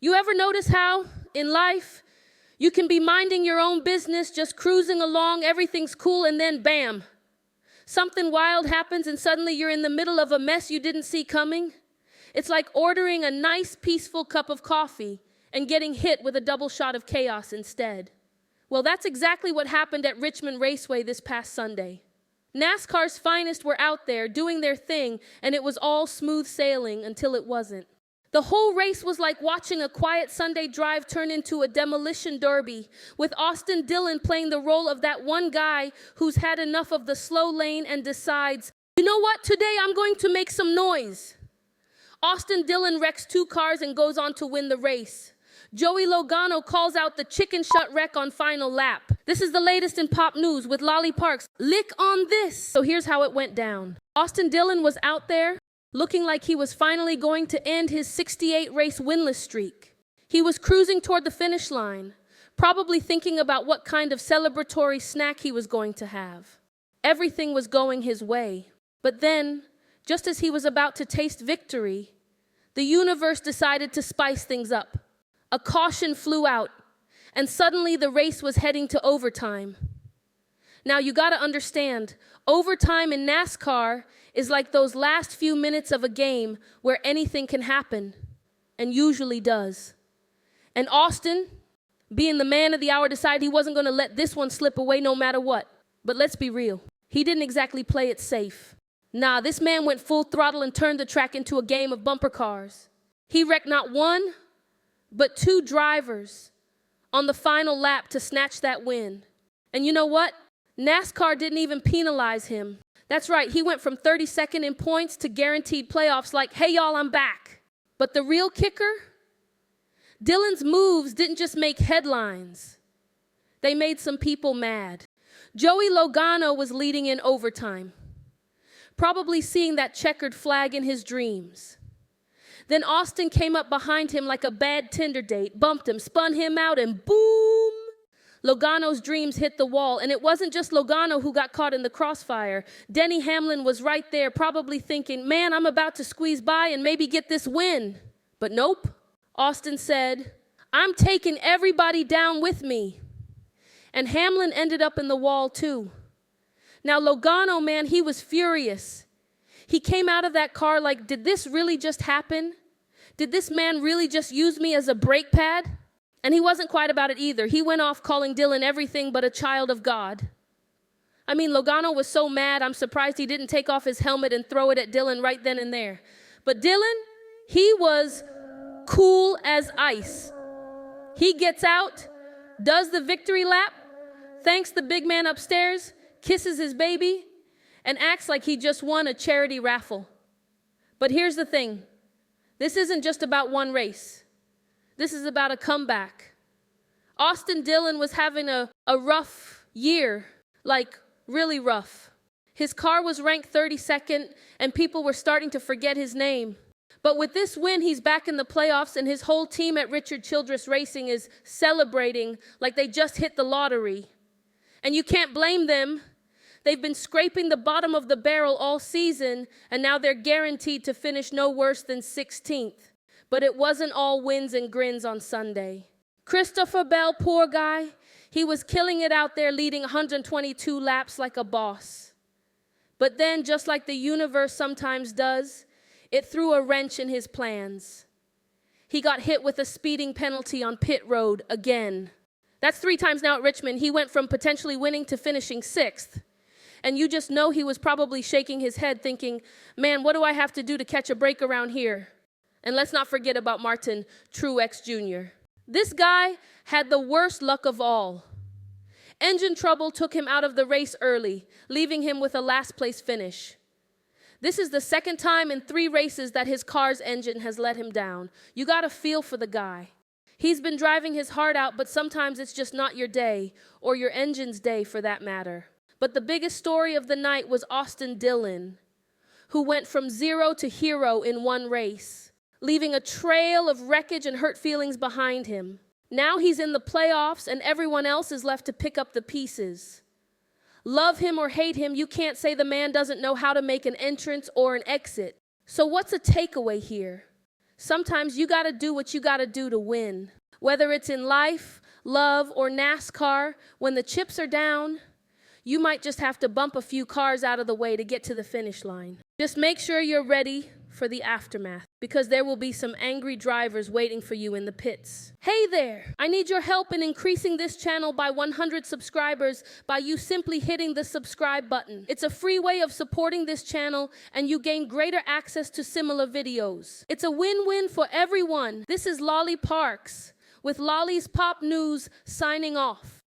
You ever notice how, in life, you can be minding your own business, just cruising along, everything's cool, and then bam, something wild happens and suddenly you're in the middle of a mess you didn't see coming? It's like ordering a nice, peaceful cup of coffee and getting hit with a double shot of chaos instead. Well, that's exactly what happened at Richmond Raceway this past Sunday. NASCAR's finest were out there doing their thing, and it was all smooth sailing until it wasn't. The whole race was like watching a quiet Sunday drive turn into a demolition derby, with Austin Dillon playing the role of that one guy who's had enough of the slow lane and decides, you know what, today I'm going to make some noise. Austin Dillon wrecks 2 cars and goes on to win the race. Joey Logano calls out the chicken shut wreck on final lap. This is the latest in pop news with Lolly Parks. Lick on this. So here's how it went down. Austin Dillon was out there looking like he was finally going to end his 68-race winless streak. He was cruising toward the finish line, probably thinking about what kind of celebratory snack he was going to have. Everything was going his way. But then, just as he was about to taste victory, the universe decided to spice things up. A caution flew out, and suddenly the race was heading to overtime. Now you gotta understand, overtime in NASCAR is like those last few minutes of a game where anything can happen, and usually does. And Austin, being the man of the hour, decided he wasn't gonna let this one slip away no matter what. But let's be real, he didn't exactly play it safe. Nah, this man went full throttle and turned the track into a game of bumper cars. He wrecked not 1, but 2 drivers on the final lap to snatch that win. And you know what? NASCAR didn't even penalize him. That's right, he went from 32nd in points to guaranteed playoffs like, hey y'all, I'm back. But the real kicker? Dillon's moves didn't just make headlines. They made some people mad. Joey Logano was leading in overtime, probably seeing that checkered flag in his dreams. Then Austin came up behind him like a bad Tinder date, bumped him, spun him out, and boom! Logano's dreams hit the wall, and it wasn't just Logano who got caught in the crossfire. Denny Hamlin was right there, probably thinking, man, I'm about to squeeze by and maybe get this win. But nope. Austin said, I'm taking everybody down with me. And Hamlin ended up in the wall too. Now Logano, man, he was furious. He came out of that car like, did this really just happen? Did this man really just use me as a brake pad? And he wasn't quiet about it either. He went off calling Dillon everything but a child of God. I mean, Logano was so mad, I'm surprised he didn't take off his helmet and throw it at Dillon right then and there. But Dillon, he was cool as ice. He gets out, does the victory lap, thanks the big man upstairs, kisses his baby, and acts like he just won a charity raffle. But here's the thing. This isn't just about one race. This is about a comeback. Austin Dillon was having a rough year, like really rough. His car was ranked 32nd, and people were starting to forget his name. But with this win, he's back in the playoffs, and his whole team at Richard Childress Racing is celebrating like they just hit the lottery. And you can't blame them. They've been scraping the bottom of the barrel all season, and now they're guaranteed to finish no worse than 16th. But it wasn't all wins and grins on Sunday. Christopher Bell, poor guy, he was killing it out there, leading 122 laps like a boss. But then, just like the universe sometimes does, it threw a wrench in his plans. He got hit with a speeding penalty on pit road again. That's 3 times now at Richmond. He went from potentially winning to finishing 6th. And you just know he was probably shaking his head thinking, man, what do I have to do to catch a break around here? And let's not forget about Martin Truex Jr. This guy had the worst luck of all. Engine trouble took him out of the race early, leaving him with a last place finish. This is the 2nd time in 3 races that his car's engine has let him down. You gotta feel for the guy. He's been driving his heart out, but sometimes it's just not your day, or your engine's day for that matter. But the biggest story of the night was Austin Dillon, who went from 0 to hero in one race, leaving a trail of wreckage and hurt feelings behind him. Now he's in the playoffs and everyone else is left to pick up the pieces. Love him or hate him, you can't say the man doesn't know how to make an entrance or an exit. So what's a takeaway here? Sometimes you gotta do what you gotta do to win. Whether it's in life, love, or NASCAR, when the chips are down, you might just have to bump a few cars out of the way to get to the finish line. Just make sure you're ready for the aftermath, because there will be some angry drivers waiting for you in the pits. Hey there! I need your help in increasing this channel by 100 subscribers by you simply hitting the subscribe button. It's a free way of supporting this channel, and you gain greater access to similar videos. It's a win-win for everyone. This is Lolly Parks with Lolly's Pop News signing off.